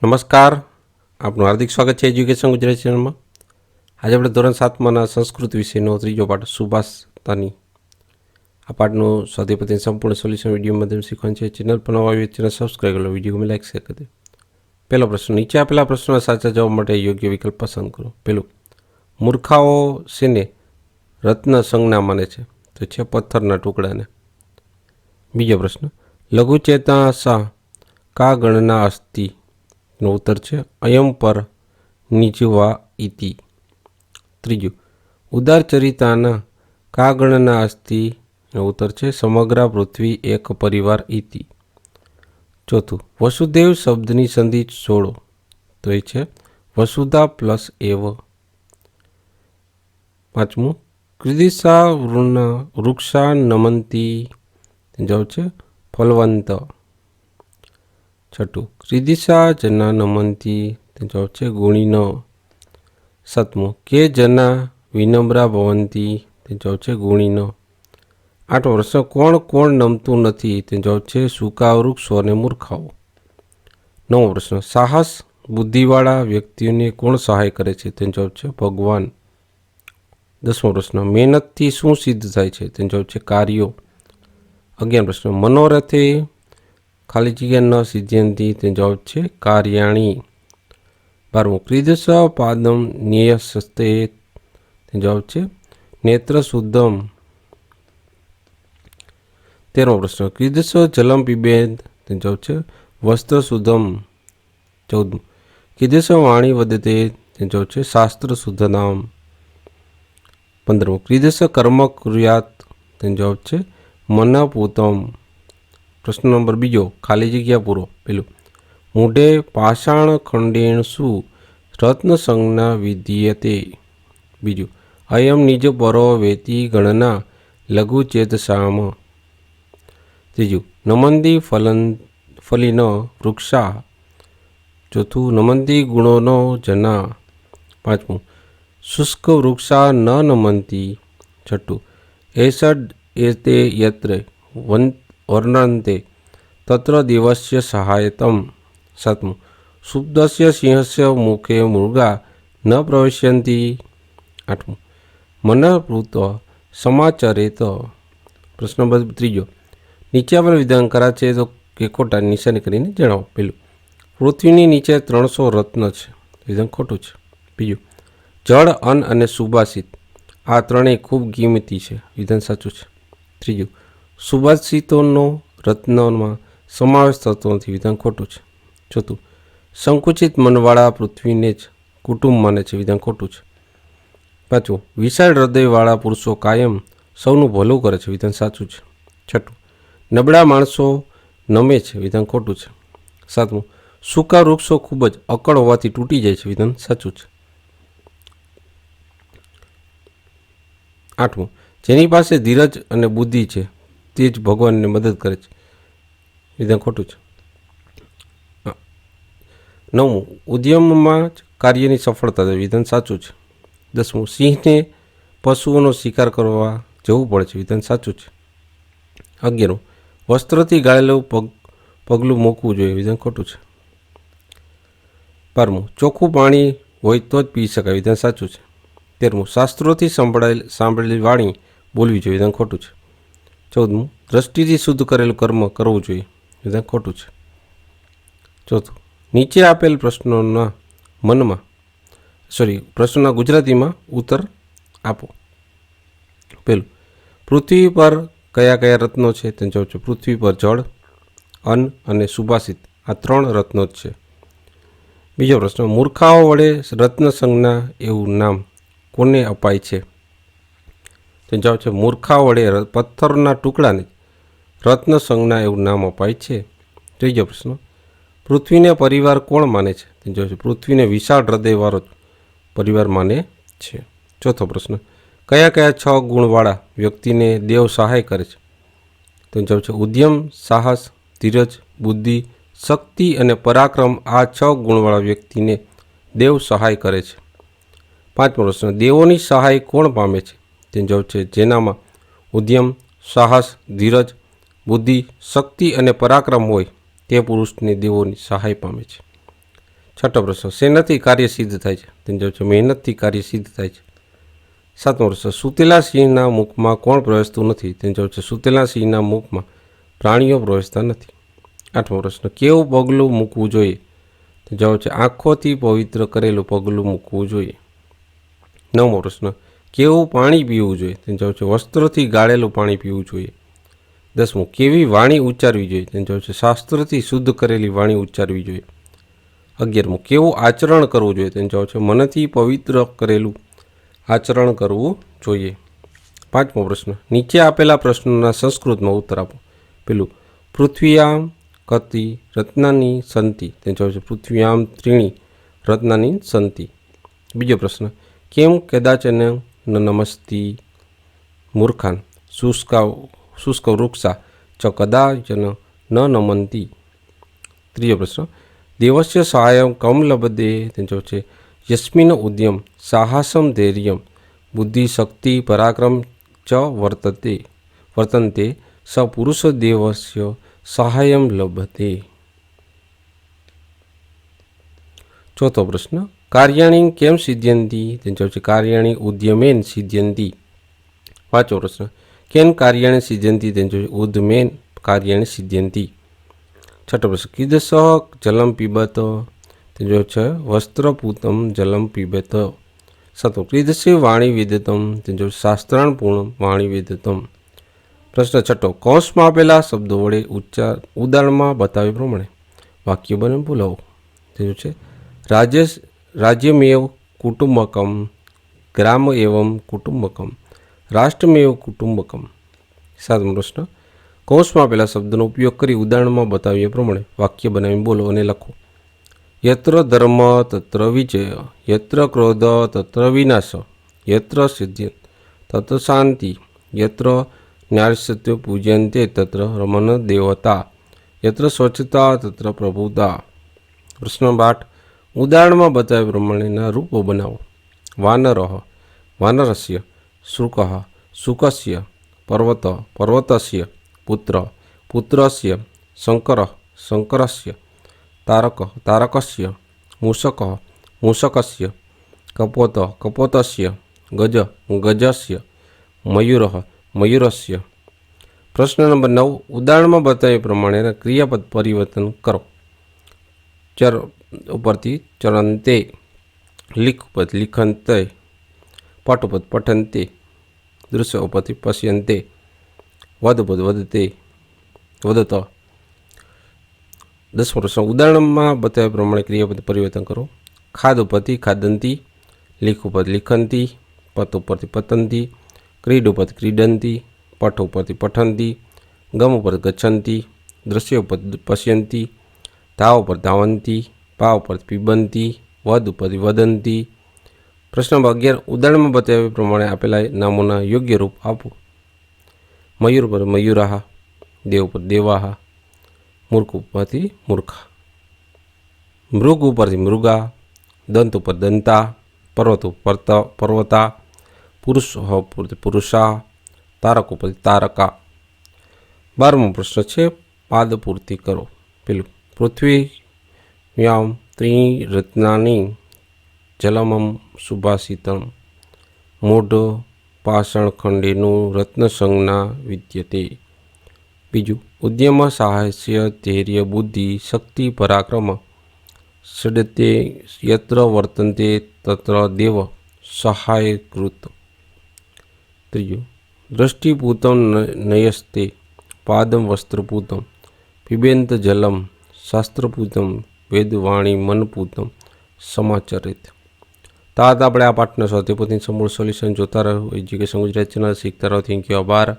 નમસ્કાર, આપનું હાર્દિક સ્વાગત છે એજ્યુકેશન ગુજરાતી ચેનલમાં. આજે આપણે ધોરણ 7માના સંસ્કૃત વિષયનો ત્રીજો પાઠ સુભાષતાની આ પાઠનું સ્વાધ્યાયપતિનું સંપૂર્ણ સોલ્યુશન વિડીયો માધ્યમ શીખવાનું છે. ચેનલ પર નવા આવી ચેનલ સબસ્ક્રાઈબ કરો, વિડીયોમાં લાઈક શેર કરી દો. પહેલો પ્રશ્ન, નીચે આપેલા પ્રશ્નોના સાચા જવાબ માટે યોગ્ય વિકલ્પ પસંદ કરો. પહેલું, મૂર્ખાઓ શેને રત્ન સંજ્ઞા માને છે? તો છે પથ્થરના ટુકડાને. બીજો પ્રશ્ન, લઘુચેતા સા કા ગણના અસ્તિ? નો ઉત્તર છે અયમ પર નિજવા ઇતિ. ત્રીજું, ઉદારચરિતાના કા ગણના અસ્તિ? નો ઉત્તર છે સમગ્ર પૃથ્વી એક પરિવાર ઇતિ. ચોથું, વસુદેવ શબ્દની સંધિ જોડો. તો એ છે વસુધા પ્લસ એવ. પાંચમું, કૃદિશા વૃક્ષા નમંતી. જવાબ છે ફલવંત. છઠ્ઠું, કૃદિશા જના નમંતી. જવાબ છે ગુણીન. સાતમું, કે જના વિનમ્રા ભવંતી. જવાબ છે ગુણીન. આઠમો પ્રશ્ન, કોણ કોણ નમતું નથી? તે જવાબ છે સૂકા વૃક્ષો અને મૂર્ખાઓ. નવમો પ્રશ્ન, સાહસ બુદ્ધિવાળા વ્યક્તિઓને કોણ સહાય કરે છે? તે જવાબ છે ભગવાન. 10મો પ્રશ્ન, મહેનતથી શું સિદ્ધ થાય છે? તે જવાબ છે કાર્યો. 11મો પ્રશ્ન, મનોરથે ખાલી જગ્યા ન સિદ્ધ્યંતી. તે જવાબ છે કાર્યાણી. 12મો, ક્રીદશ પાદમ ન્યસ્તે. તે જવાબ છે નેત્ર શુદ્ધમ. 13મો પ્રશ્ન, ક્રીદશ જલમ પીબેદ. તે જવાબ છે વસ્ત્ર શુદ્ધમ. 14મો, કીદશ વાણી વધતે. તે જવાબ છે શાસ્ત્ર શુદ્ધનામ. 15મો, ક્રીદશ કર્મ કુર્યાત. તે જવાબ છે મનપૂતમ. પ્રશ્ન નંબર 2, ખાલી જગ્યા પૂરો. પેલું, મૂઢે પાષાણ ખંડેણ શું રત્ન સંજ્ઞા વિધીયતે? બીજું, અયમ નિજ પરો વેતી ગણના લઘુ ચેતસામ. ત્રીજું, નમંદી ફલિન વૃક્ષા. ચોથું, નમંતી ગુણોનો જના. પાંચમું, શુષ્ક વૃક્ષા ન નમંતી. છઠ્ઠું, એષડ એતે યત્ર વર્ણન્તે તત્ર દેવસ્ય સહાયતમ. સાતમું, શુબ્દસ્ય સિંહસ્ય મુખે મૃગા ન પ્રવેશ્યંતી. આઠમું, મનઃપૂત સમાચરેત. પ્રશ્ન નંબર 3, નીચે આપેલ વિધાન કરા છે તો કે ખોટા નિશાની કરીને જણાવો. પેલું, પૃથ્વીની નીચે 300 રત્ન છે. વિધાન ખોટું છે. બીજું, જળ, અન્ન અને સુભાષિત આ ત્રણેય ખૂબ કિંમતી છે. વિધાન સાચું છે. ત્રીજું, સુભાષિતોનો રત્નમાં સમાવેશ થતો નથી. વિધાન ખોટું છે. ચોથું, સંકુચિત મનવાળા પૃથ્વીને જ કુટુંબ માને છે. વિધાન ખોટું છે. પાંચમું, વિશાળ હૃદયવાળા પુરુષો કાયમ સૌનું ભલું કરે છે. વિધાન સાચું છે. છઠ્ઠું, નબળા માણસો નમે છે. વિધાન ખોટું છે. સાતમું, સૂકા વૃક્ષો ખૂબ જ અકળ હોવાથી તૂટી જાય છે. વિધાન સાચું છે. આઠમું, જેની પાસે ધીરજ અને બુદ્ધિ છે તે જ ભગવાનને મદદ કરે છે. વિધાન ખોટું છે. 9મું, ઉદ્યમમાં જ કાર્યની સફળતા છે. વિધાન સાચું છે. 10મું, સિંહને પશુઓનો શિકાર કરવા જવું પડે છે. વિધાન સાચું છે. 11મું, વસ્ત્રથી ગાળેલું પગલું મૂકવું જોઈએ. વિધાન ખોટું છે. 12મું, ચોખ્ખું પાણી હોય તો જ પી શકાય. વિધાન સાચું છે. 13મું, શાસ્ત્રોથી સાંભળેલી વાણી બોલવી જોઈએ. વિધાન ખોટું છે. 14મું, દ્રષ્ટિથી શુદ્ધ કરેલું કર્મ કરવું જોઈએ. વિધાન ખોટું છે. ચોથું, નીચે આપેલ પ્રશ્નોના ગુજરાતીમાં ઉત્તર આપો. પહેલું, પૃથ્વી પર કયા કયા રત્નો છે? તે જવાબ છે પૃથ્વી પર જળ, અન્ન અને સુભાષિત આ 3 રત્નો જ છે. બીજો પ્રશ્ન, મૂર્ખાઓ વડે રત્ન સંજ્ઞા એવું નામ કોને અપાય છે? તે જવાબ છે મૂર્ખાઓ વડે પથ્થરના ટુકડાને રત્ન સંજ્ઞા એવું નામ અપાય છે. ત્રીજો પ્રશ્ન, પૃથ્વીને પરિવાર કોણ માને છે? તે જવાબ છે પૃથ્વીને વિશાળ હૃદયવાળો પરિવાર માને છે. ચોથો પ્રશ્ન, કયા કયા 6 ગુણવાળા વ્યક્તિને દેવ સહાય કરે છે? તો જવાબ છે ઉદ્યમ, સાહસ, ધીરજ, બુદ્ધિ, શક્તિ અને પરાક્રમ આ 6 ગુણવાળા વ્યક્તિને દેવ સહાય કરે છે. પાંચમો પ્રશ્ન, દેવોની સહાય કોણ પામે છે? તે જવાબ છે જેનામાં ઉદ્યમ, સાહસ, ધીરજ, બુદ્ધિ, શક્તિ અને પરાક્રમ હોય તે પુરુષને દેવોની સહાય પામે છે. છઠ્ઠો પ્રશ્ન શેનાથી કાર્ય સિદ્ધ થાય છે? તેનો જવાબ છે મહેનતથી કાર્ય સિદ્ધ થાય છે. સાતમો પ્રશ્ન સુતેલા સિંહના મુખમાં કોણ પ્રવેશતું નથી? તેનો જવાબ છે સુતેલા સિંહના મુખમાં પ્રાણીઓ પ્રવેશતા નથી. આઠમો પ્રશ્ન કેવું પગલું મૂકવું જોઈએ? તો જવાબ છે આંખોથી પવિત્ર કરેલું પગલું મૂકવું જોઈએ. નવમો પ્રશ્ન કેવું પાણી પીવું જોઈએ? તેનો જવાબ છે વસ્ત્રથી ગાળેલું પાણી પીવું જોઈએ. દસમું કેવી વાણી ઉચ્ચારવી જોઈએ? તેનો જવાબ છે શાસ્ત્રથી શુદ્ધ કરેલી વાણી ઉચ્ચારવી જોઈએ. 11મું કેવું આચરણ કરવું જોઈએ? તેનો જવાબ છે મનથી પવિત્ર કરેલું આચરણ કરવું જોઈએ. પાંચમો પ્રશ્ન નીચે આપેલા પ્રશ્નોના સંસ્કૃતમાં ઉત્તર આપો. પેલું પૃથ્વીયામ કતિ રત્નાની સંતિ? તેનો જવાબ છે પૃથ્વીયામ ત્રીણી રત્નાની સંતિ. બીજો પ્રશ્ન કેમ કદાચન ન નમસ્તી મૂર્ખાન શુષ્ક વૃક્ષા ચ કદાચન ન નમંતી? ત્રીજો પ્રશ્ન દેવસ્ય સહાયમ કમ લભતે? તેનો જવાબ છે યસ્મિન ઉદ્યમ સાહસમ ધૈર્યમ બુદ્ધિ શક્તિ પરાક્રમ ચ વર્તન્તે સ પુરુષ દેવસ્ય સહાયમ લભતે. ચોથો પ્રશ્ન કાર્યાણી કેમ સિદ્ધ્યંતી? તેનો જવાબ છે કાર્યાણી ઉદ્યમેન સિદ્ધ્યંતી. પાંચમો પ્રશ્ન કેમ કાર્યાણી સિદ્ધ્યંતી? તેનો જવાબ ઉદ્યમેન કાર્યાણી સિદ્ધ્યંતી. છઠ્ઠો પ્રશ્ન કીદૃશ જલમ પીબત? તેનો જવાબ છે વસ્ત્રપૂતમ જલમ પીબત. સાતમો કીદૃશી વાણી વેદતમ? તેનો જવાબ શાસ્ત્રાણપૂર્ણ વાણી વેદતમ. પ્રશ્ન છઠ્ઠો કૌંસમાં આપેલા શબ્દો વડે ઉદાહરણમાં બતાવ્યા પ્રમાણે વાક્ય બને બોલાવો. તેનું છે રાજ્યમેવ કુટુંબકમ ગ્રામ એવમ કુટુંબકમ રાષ્ટ્રમેવ કુટુંબકમ. સાતમો પ્રશ્ન કૌંસમાં આપેલા શબ્દોનો ઉપયોગ કરી ઉદાહરણમાં બતાવ્યા પ્રમાણે વાક્ય બનાવી બોલો અને લખો. યત્ર ધર્મ તત્ર વિજય યત્ર ક્રોધ તત્ર વિનાશ યત્ર સિદ્ધિ તત્ર શાંતિ યત્ર ન્યાયસત્ય પૂજ્યંતે તત્ર રમણ દેવતા યત્ર સ્વચ્છતા તત્ર પ્રભુતા. પ્રશ્ન 8 ઉદાહરણમાં બતાવ્યા પ્રમાણેના રૂપો બનાવો. વાનરઃ વાનરસ્ય શુકઃ શુકસ્ય પર્વત પર્વતસ્ય પુત્ર પુત્રસ્ય શંકરઃ શંકરસ્ય તારક તારકસ્ય મૂષકઃ મૂષકસ્ય કપોત કપોતસ્ય ગજ ગજસ્ય મયુરઃ મયુરસ્ય. પ્રશ્ન નંબર 9 ઉદાહરણમાં બતાવ્યા પ્રમાણેના ક્રિયાપદ પરિવર્તન કરો. ચર ઉપરથી ચરંતે લીખ ઉપરથી લિખંતે પટ ઉપરથી પઠંતે દૃશ્ય ઉપરથી પશ્યંતે વદ ઉપરથી વદતે વદત. 10મો પ્રશ્ન ઉદાહરણમાં બતાવ્યા પ્રમાણે ક્રિયાપદ પરિવર્તન કરો. ખાદ ઉપરથી ખાદંતી લીખ ઉપરથી લિખંતી પત ઉપરથી પતંતી ક્રીડ ઉપરથી ક્રીડંતી પઠ ઉપરથી પઠંતી ગમ ઉપરથી ગચ્છંતી દૃશ્ય ઉપર પશ્યંતી ધાવ ઉપર ધાવંતી પા ઉપરથી પીબંતી વદ ઉપરથી વદંતી. પ્રશ્ન નંબર 11 ઉદાહરણમાં બતાવ્યા પ્રમાણે આપેલા નામોના યોગ્ય રૂપ આપો. મયુર ઉપર મયુરાહ દેવ ઉપર દેવાહ મૂર્ખ ઉપરથી મૂર્ખા મૃગ ઉપરથી મૃગા દંત ઉપર દંતા પર્વત ઉપર પર્વતા પુરુષ ઉપરથી પુરુષા તારક ઉપરથી તારકા. 12મો પ્રશ્ન છે પાદ પૂર્તિ કરો. પેલું પૃથ્વી વ્યામ ત્રિરત્નાની જલમમ સુભાષિતમ મૂઢ પાષાણખંડેનું રત્નસંજ્ઞા વિદ્યતે. બીજું ઉદ્યમ સાહસ્ય ધૈર્ય બુદ્ધિ શક્તિ પરાક્રમ ષડતે યત્ર વર્તન્તે તત્ર દેવ સહાયકૃત. ત્રીજું દૃષ્ટિપૂતમ નયસ્તે પાદમ વસ્ત્રપૂતમ પિબેન્ત જલમ શાસ્ત્રપૂતમ વેદવાણી મનપૂતમ સમાચરિત. તો આપણે આ પાઠના સ્વાધ્યાય પોતાની સમૂળ સોલ્યુશન જોતા રહો. એજ્યુકેશન ગુજરાત ચેનલ શીખતા રહો. Thank you. આભાર.